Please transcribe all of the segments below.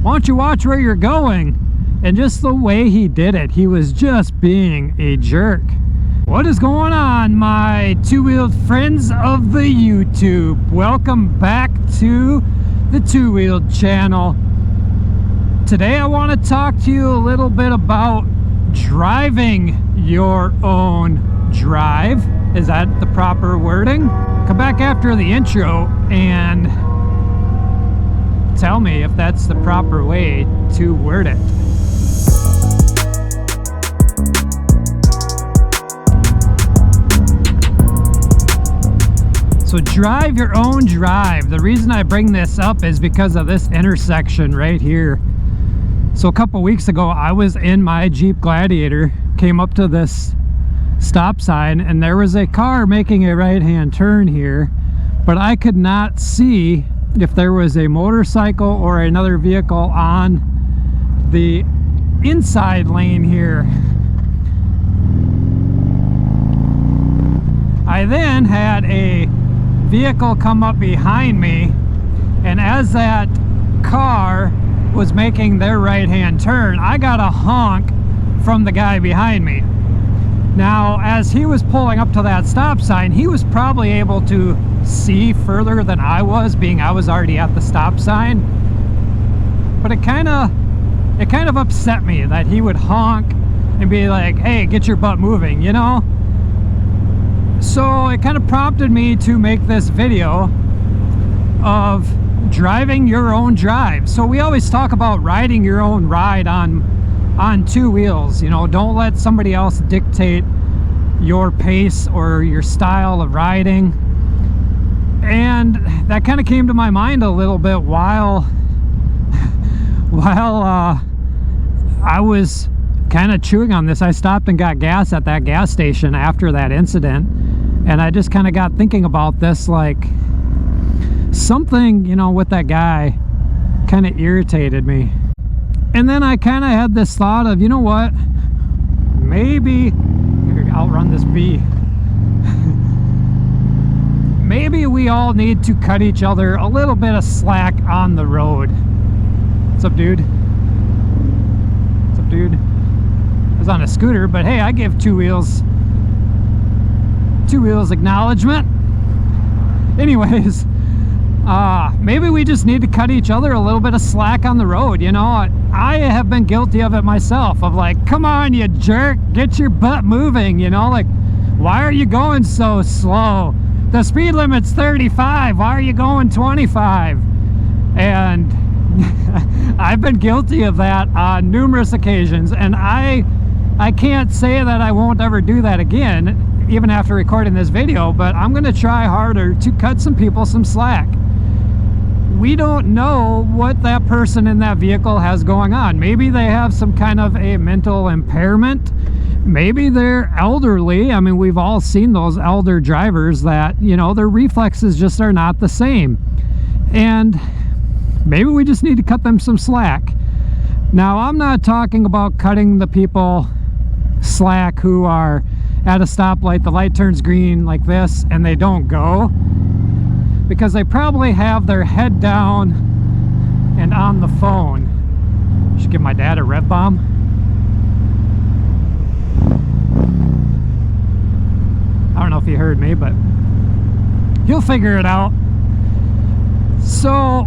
Why don't you watch where you're going? And just the way he did it, he was just being a jerk. What is going on, my two-wheeled friends of the YouTube? Welcome back to the Two-Wheeled channel. Today I want to talk to you a little bit about driving your own drive. Is that the proper wording? Come back after the intro and tell me if that's the proper way to word it. So drive your own drive. The reason I bring this up is because of this intersection right here. So a couple weeks ago, I was in my Jeep Gladiator, came up to this stop sign, and there was a car making a right-hand turn here, but I could not see if there was a motorcycle or another vehicle on the inside lane here. I then had a vehicle come up behind me, and as that car was making their right-hand turn, I got a honk from the guy behind me. Now, as he was pulling up to that stop sign, he was probably able to see further than I was, being I was already at the stop sign. But it kind of upset me that he would honk and be like, hey, get your butt moving, you know? So it kind of prompted me to make this video of driving your own drive. So we always talk about riding your own ride on two wheels. You know, don't let somebody else dictate your pace or your style of riding. And that kind of came to my mind a little bit while I was kind of chewing on this. I stopped and got gas at that gas station after that incident, and I just kind of got thinking about this, like something, you know, with that guy kind of irritated me. And then I kind of had this thought of, you know what, maybe outrun this bee. Maybe we all need to cut each other a little bit of slack on the road. What's up, dude? What's up, dude? I was on a scooter, but hey, I give two wheels acknowledgement. Anyways, maybe we just need to cut each other a little bit of slack on the road. You know, I have been guilty of it myself, of like, come on, you jerk, get your butt moving, you know, like, why are you going so slow? The speed limit's 35, why are you going 25? And I've been guilty of that on numerous occasions, and I can't say that I won't ever do that again, even after recording this video, but I'm gonna try harder to cut some people some slack. We don't know what that person in that vehicle has going on. Maybe they have some kind of a mental impairment. Maybe they're elderly. I mean, we've all seen those elder drivers that, you know, their reflexes just are not the same. And maybe we just need to cut them some slack. Now, I'm not talking about cutting the people slack who are at a stoplight, the light turns green like this, and they don't go, because they probably have their head down and on the phone. Should give my dad a rev bomb. I don't know if he heard me, but he'll figure it out. So,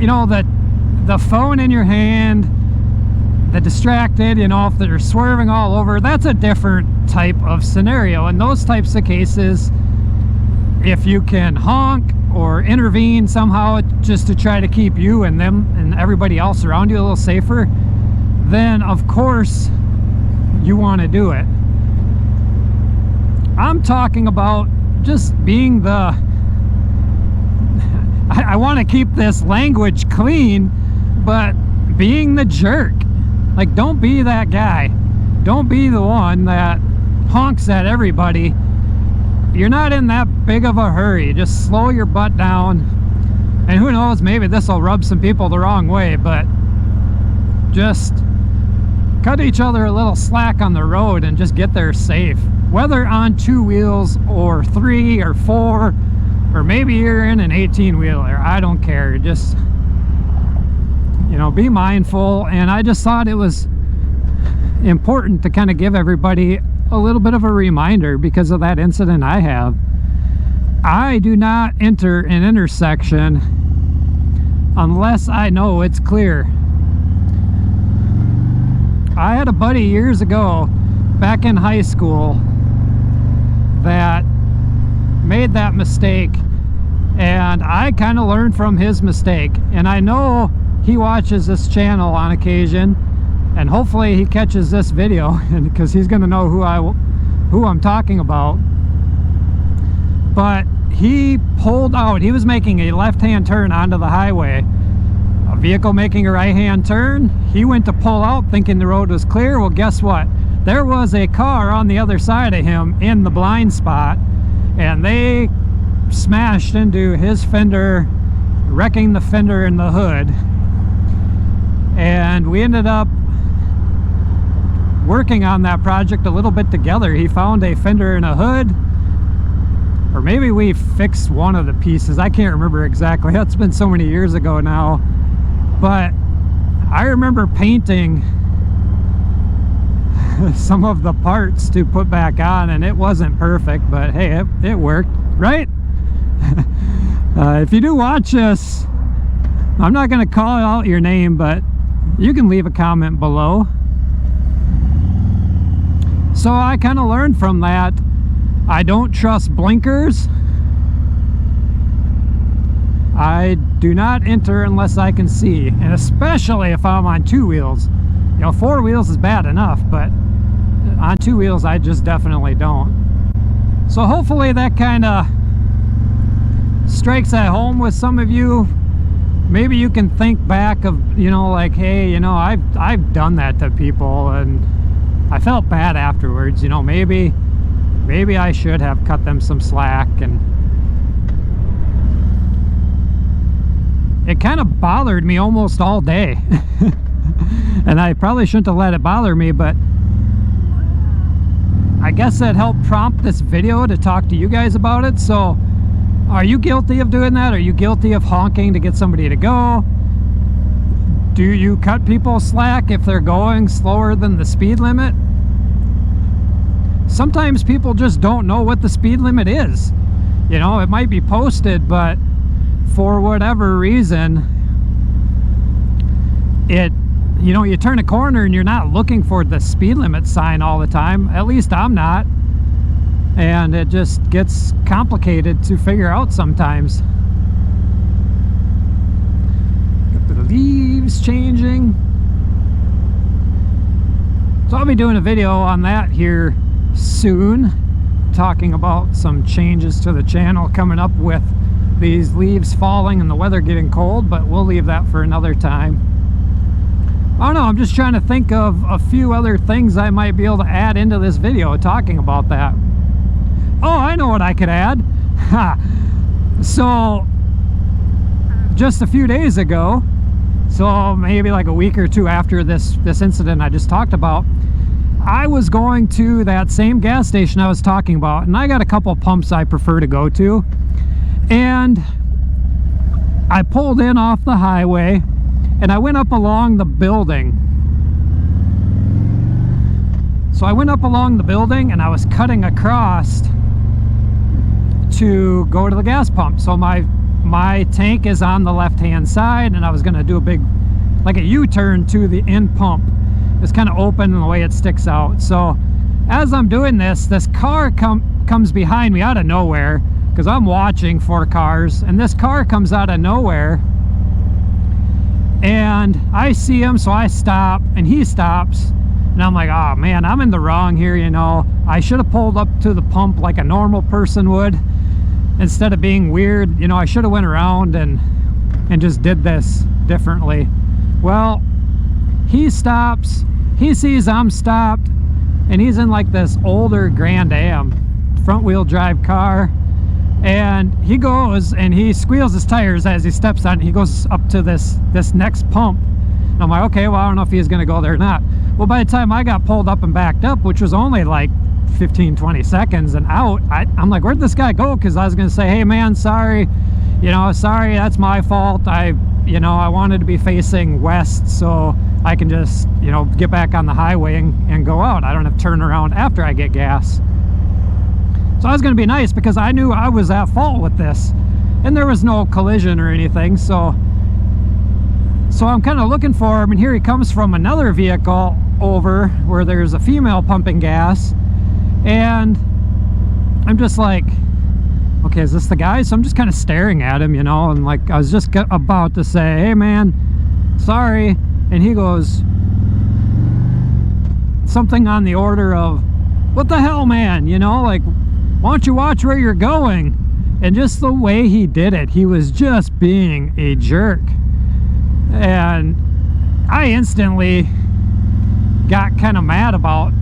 you know, the phone in your hand, the distracted, you know, if they're swerving all over, that's a different type of scenario. In those types of cases, if you can honk or intervene somehow just to try to keep you and them and everybody else around you a little safer, then of course you want to do it. I'm talking about just being the I want to keep this language clean, but being the jerk. Like, don't be that guy. Don't be the one that honks at everybody. You're not in that big of a hurry. Just slow your butt down. And who knows, maybe this will rub some people the wrong way, but just cut each other a little slack on the road and just get there safe. Whether on two wheels or 3 or 4, or maybe you're in an 18-wheeler, I don't care. Just, you be mindful, and I just thought it was important to kind of give everybody a little bit of a reminder because of that incident I have. I do not enter an intersection unless I know it's clear. I had a buddy years ago back in high school that made that mistake, and I kind of learned from his mistake, and I know he watches this channel on occasion, and hopefully he catches this video because he's going to know who I'm talking about. But he pulled out. He was making a left-hand turn onto the highway, a vehicle making a right-hand turn. He went to pull out thinking the road was clear. Well, guess what? There was a car on the other side of him in the blind spot, and they smashed into his fender, wrecking the fender and the hood. And we ended up working on that project a little bit together. He found a fender and a hood, or maybe we fixed one of the pieces. I can't remember exactly. That's been so many years ago now. But I remember painting some of the parts to put back on, and it wasn't perfect, but hey, it worked, right? If you do watch this, I'm not going to call out your name, but you can leave a comment below. So I kind of learned from that. I don't trust blinkers. I do not enter unless I can see, and especially if I'm on two wheels. You know, four wheels is bad enough, but on two wheels I just definitely don't. So hopefully that kind of strikes at home with some of you. Maybe you can think back of, you know, like, hey, you know, I've done that to people and I felt bad afterwards. You know, maybe I should have cut them some slack. And it kind of bothered me almost all day. And I probably shouldn't have let it bother me, but I guess that helped prompt this video to talk to you guys about it. So are you guilty of doing that? Are you guilty of honking to get somebody to go? Do you cut people slack if they're going slower than the speed limit? Sometimes people just don't know what the speed limit is. You know, it might be posted, but for whatever reason, you know, you turn a corner and you're not looking for the speed limit sign all the time. At least I'm not. And it just gets complicated to figure out sometimes. Got the leaves changing. So I'll be doing a video on that here soon, talking about some changes to the channel coming up with these leaves falling and the weather getting cold, but we'll leave that for another time. I don't know, I'm just trying to think of a few other things I might be able to add into this video talking about that. Oh, I know what I could add. So just a few days ago, so maybe like a week or two after this incident I just talked about, I was going to that same gas station I was talking about, and I got a couple pumps I prefer to go to, and I pulled in off the highway and I went up along the building. So I went up along the building and I was cutting across to go to the gas pump. So my tank is on the left hand side, and I was going to do a big, like a U-turn to the end pump. It's kind of open in the way it sticks out. So as I'm doing this car comes behind me out of nowhere, because I'm watching for cars, and this car comes out of nowhere, and I see him, so I stop and he stops, and I'm like, oh man, I'm in the wrong here. You know, I should have pulled up to the pump like a normal person would instead of being weird. You know, I should have went around and just did this differently. Well, he stops, he sees I'm stopped, and he's in like this older Grand Am front wheel drive car, and he goes and he squeals his tires as he steps on. He goes up to this next pump, and I'm like, okay, well, I don't know if he's gonna go there or not. Well, by the time I got pulled up and backed up, which was only like 15-20 seconds and out, I'm like, where'd this guy go? Because I was gonna say, hey man, sorry, you know, sorry, that's my fault, I you know, I wanted to be facing west so I can just, you know, get back on the highway and go out. I don't have to turn around after I get gas. So I was going to be nice because I knew I was at fault with this. And there was no collision or anything, so I'm kind of looking for him, and here he comes from another vehicle over where there's a female pumping gas, and I'm just like, okay, is this the guy? So I'm just kind of staring at him, you know, and like I was just about to say, hey man, sorry, and he goes something on the order of, what the hell, man, you know, like, why don't you watch where you're going? And just the way he did it, he was just being a jerk. And I instantly got kind of mad about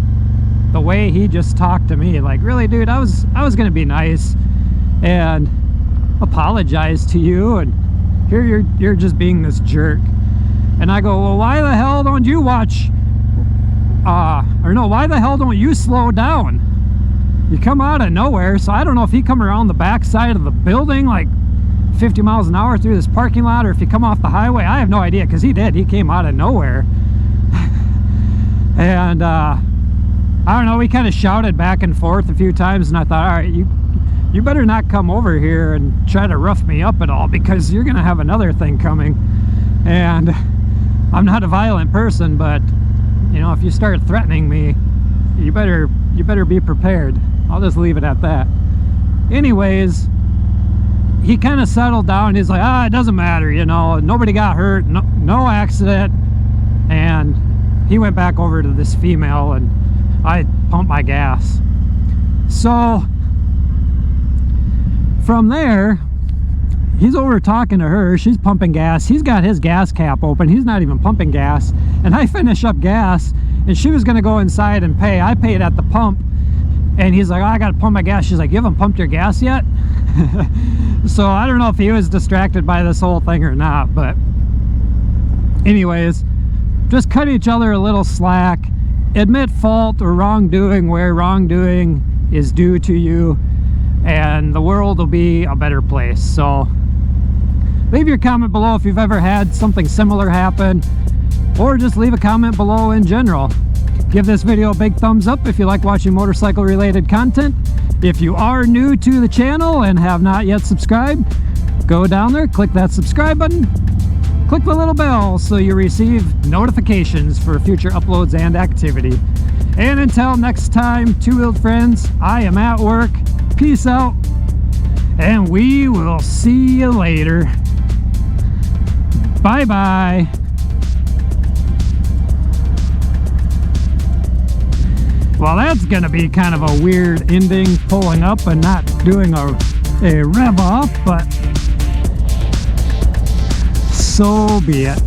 the way he just talked to me. Like, really, dude, I was gonna be nice and apologize to you, and here you're just being this jerk. And I go, well, why the hell don't you watch, or no, why the hell don't you slow down? You come out of nowhere. So I don't know if he come around the back side of the building like 50 miles an hour through this parking lot, or if he come off the highway. I have no idea, because he came out of nowhere. And I don't know, we kind of shouted back and forth a few times, and I thought, all right, you better not come over here and try to rough me up at all, because you're gonna have another thing coming. And I'm not a violent person, but you know, if you start threatening me, you better be prepared. I'll just leave it at that. Anyways, he kind of settled down. He's like, it doesn't matter, you know, nobody got hurt, no accident. And he went back over to this female, and I pumped my gas. So from there, he's over talking to her. She's pumping gas. He's got his gas cap open. He's not even pumping gas. And I finish up gas, and she was going to go inside and pay. I paid at the pump, and he's like, I got to pump my gas. She's like, you haven't pumped your gas yet? So I don't know if he was distracted by this whole thing or not, but anyways, just cut each other a little slack. Admit fault or wrongdoing where wrongdoing is due to you, and the world will be a better place. So leave your comment below if you've ever had something similar happen, or just leave a comment below in general. Give this video a big thumbs up if you like watching motorcycle related content. If you are new to the channel and have not yet subscribed, go down there, click that subscribe button, click the little bell so you receive notifications for future uploads and activity. And until next time, two-wheeled friends, I am at work. Peace out, and we will see you later. Bye-bye. Well, that's gonna be kind of a weird ending, pulling up and not doing a rev off, but so be it.